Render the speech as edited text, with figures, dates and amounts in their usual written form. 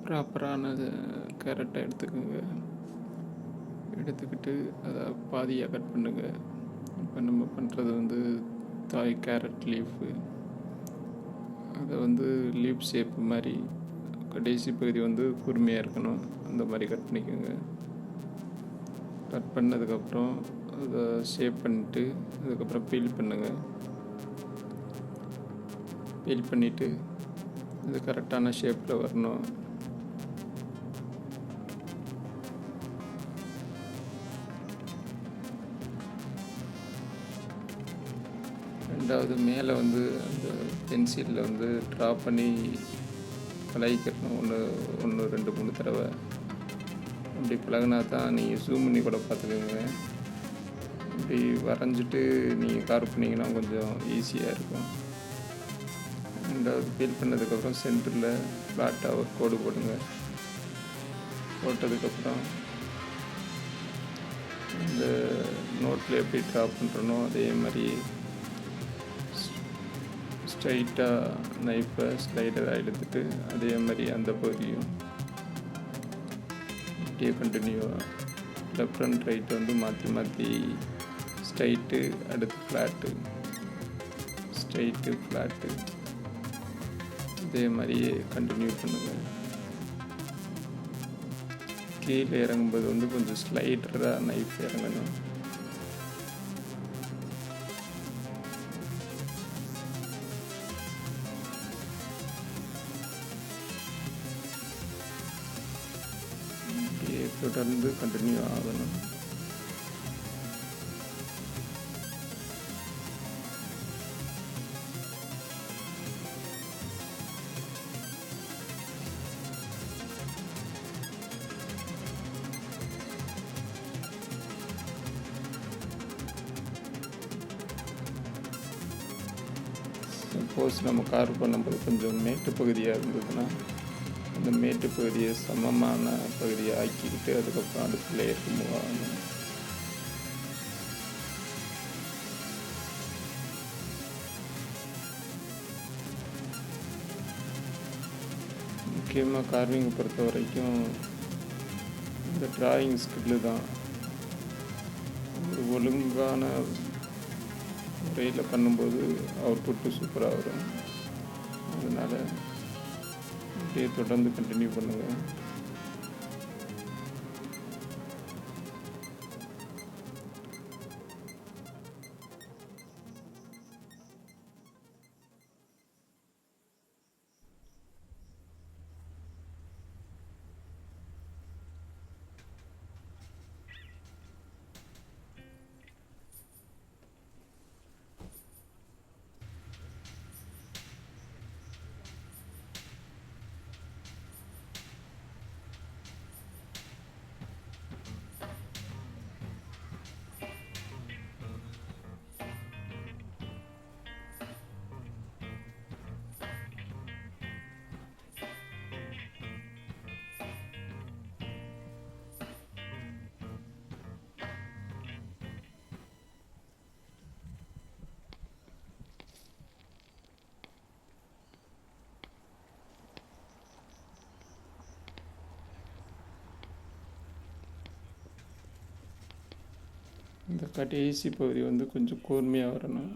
ப்ராப்பரான கேரட்டை எடுத்துக்கோங்க. எடுத்துக்கிட்டு அதை பாதியாக கட் பண்ணுங்க. இப்போ நம்ம பண்ணுறது வந்து தாய் கேரட் லீஃபு. அதை வந்து லீஃப் ஷேப் மாதிரி கடைசி பகுதி வந்து கூர்மையாக இருக்கணும். அந்த மாதிரி கட் பண்ணிக்கோங்க. கட் பண்ணதுக்கப்புறம் அதை ஷேப் பண்ணிவிட்டு அதுக்கப்புறம் பீல் பண்ணுங்கள். பீல் பண்ணிவிட்டு இது கரெக்டான ஷேப்பில் வரணும். ரெண்டாவது மேலே வந்து அந்த பென்சிலில் வந்து ட்ரா பண்ணி பழகிக்கணும். ஒன்று 2-3 தடவை அப்படி பழகினா தான் நீங்கள் ஜூம் பண்ணி கூட பார்த்துக்கோங்க. அப்படி வரைஞ்சிட்டு நீங்கள் கார் பண்ணிங்கன்னா கொஞ்சம் ஈஸியாக இருக்கும். ரெண்டாவது பீல் பண்ணதுக்கப்புறம் சென்டரில் ஃப்ளாட்டாக ஒரு கோடு போடுங்க. போட்டதுக்கப்புறம் இந்த நோட்டில் எப்படி ட்ரா பண்ணுறனோ அதே மாதிரி ஸ்ட்ரைட்டாக நைஃபை ஸ்லைடராக எடுத்துட்டு அதே மாதிரி அந்த பகுதியும் அப்படியே கண்டினியூவாக லெஃப்ட் அண்ட் ரைட் வந்து மாற்றி மாற்றி ஸ்ட்ரைட்டு அடுத்து ஃப்ளாட்டு, ஸ்ட்ரைட்டு ஃப்ளாட்டு, இதே மாதிரியே கண்டினியூ பண்ணுங்கள். கீழே இறங்கும்போது வந்து கொஞ்சம் ஸ்லைடராக நைஃப் இறங்கணும். தொடர்ந்து கண்டினியூ ஆகணும். சப்போஸ் நம்ம கார் பண்ணும்போது கொஞ்சம் மேட்டு பகுதியாக இருந்ததுன்னா அந்த மேட்டு பகுதியை சமமான பகுதியை ஆக்கிக்கிட்டு அதுக்கப்புறம் அடுத்த லேயருக்கு மூவ் ஆகணும். முக்கியமாக கார்விங்கை பொறுத்த வரைக்கும் இந்த டிராயிங் ஸ்கில்லு தான். ஒரு ஒழுங்கான முறையில் பண்ணும்போது அவுட்புட்டு சூப்பராக வரும். அதனால் அப்படியே தொடர்ந்து கண்டினியூ பண்ணுங்கள். இந்த கடைசி பகுதி வந்து கொஞ்சம் கூர்மையாக வரணும்.